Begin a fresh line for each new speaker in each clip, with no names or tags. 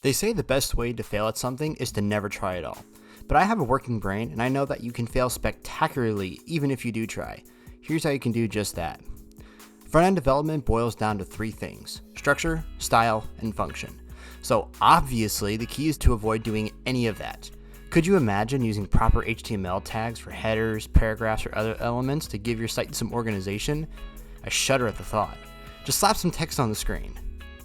They say the best way to fail at something is to never try at all. But I have a working brain, and I know that you can fail spectacularly even if you do try. Here's how you can do just that. Front-end development boils down to three things: structure, style, and function. So obviously, the key is to avoid doing any of that. Could you imagine using proper HTML tags for headers, paragraphs, or other elements to give your site some organization? I shudder at the thought. Just slap some text on the screen.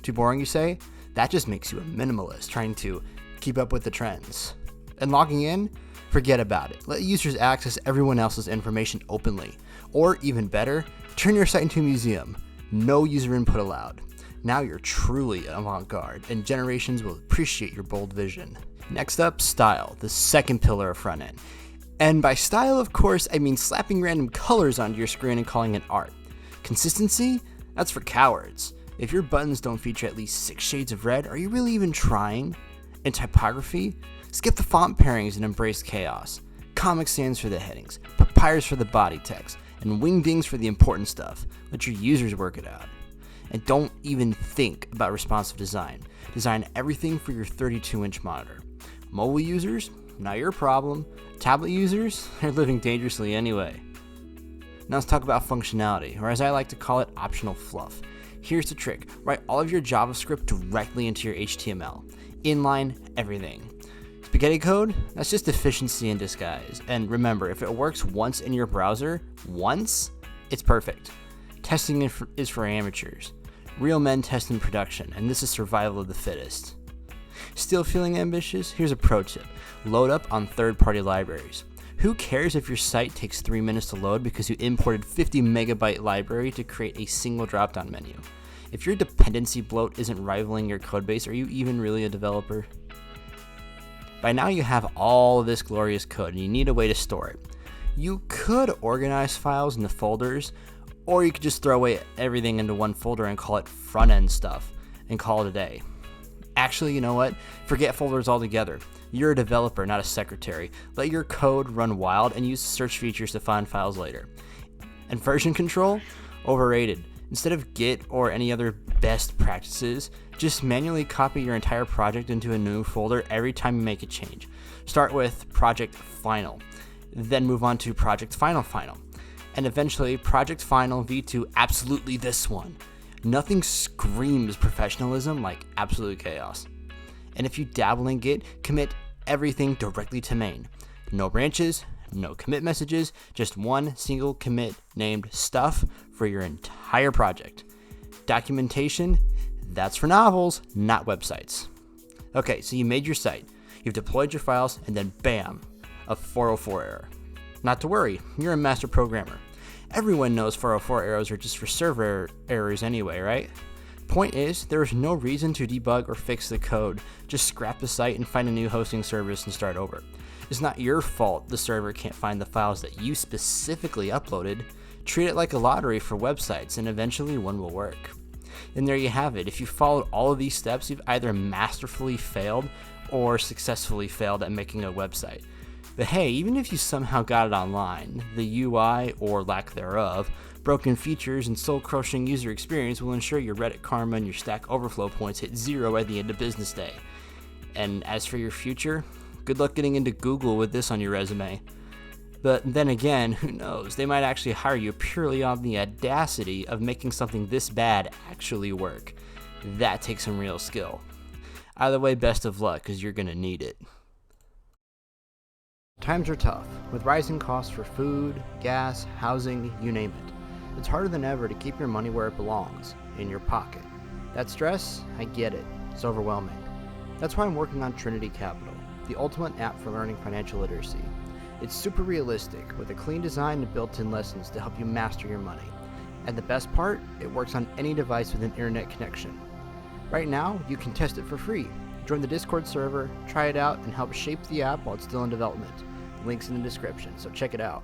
Too boring, you say? That just makes you a minimalist trying to keep up with the trends. And logging in? Forget about it. Let users access everyone else's information openly. Or even better, turn your site into a museum. No user input allowed. Now you're truly avant-garde, and generations will appreciate your bold vision. Next up, style, the second pillar of front-end. And by style, of course, I mean slapping random colors onto your screen and calling it art. Consistency? That's for cowards. If your buttons don't feature at least 6 shades of red, are you really even trying? And typography? Skip the font pairings and embrace chaos. Comic Sans for the headings, Papyrus for the body text, and Wingdings for the important stuff. Let your users work it out. And don't even think about responsive design. Design everything for your 32-inch monitor. Mobile users? Not your problem. Tablet users? They're living dangerously anyway. Now let's talk about functionality, or as I like to call it, optional fluff. Here's the trick. Write all of your JavaScript directly into your HTML. Inline everything. Spaghetti code? That's just efficiency in disguise. And remember, if it works once in your browser, it's perfect. Testing is for amateurs. Real men test in production, and this is survival of the fittest. Still feeling ambitious? Here's a pro tip. Load up on third-party libraries. Who cares if your site takes 3 minutes to load because you imported 50 megabyte library to create a single drop-down menu? If your dependency bloat isn't rivaling your codebase, are you even really a developer? By now you have all of this glorious code and you need a way to store it. You could organize files into folders, or you could just throw away everything into one folder and call it front-end stuff and call it a day. Actually, you know what? Forget folders altogether. You're a developer, not a secretary. Let your code run wild and use search features to find files later. And version control? Overrated. Instead of Git or any other best practices, just manually copy your entire project into a new folder every time you make a change. Start with Project Final, then move on to Project Final, and eventually Project Final v2 absolutely this one. Nothing screams professionalism like absolute chaos. And if you dabble in Git, commit everything directly to main. No branches, no commit messages, just one single commit named stuff for your entire project. Documentation, that's for novels, not websites. Okay, so you made your site, you've deployed your files, and then bam, a 404 error. Not to worry, you're a master programmer. Everyone knows 404 errors are just for server errors anyway, right? Point is, there is no reason to debug or fix the code. Just scrap the site and find a new hosting service and start over. It's not your fault the server can't find the files that you specifically uploaded. Treat it like a lottery for websites and eventually one will work. And there you have it. If you followed all of these steps, you've either masterfully failed or successfully failed at making a website. But hey, even if you somehow got it online, the UI, or lack thereof, broken features, and soul-crushing user experience will ensure your Reddit karma and your Stack Overflow points hit 0 at the end of business day. And as for your future, good luck getting into Google with this on your resume. But then again, who knows, they might actually hire you purely on the audacity of making something this bad actually work. That takes some real skill. Either way, best of luck, because you're going to need it. Times are tough, with rising costs for food, gas, housing, you name it. It's harder than ever to keep your money where it belongs, in your pocket. That stress, I get it, it's overwhelming. That's why I'm working on Trinity Capital, the ultimate app for learning financial literacy. It's super realistic, with a clean design and built-in lessons to help you master your money. And the best part, it works on any device with an internet connection. Right now, you can test it for free. Join the Discord server, try it out, and help shape the app while it's still in development. Links in the description, so check it out.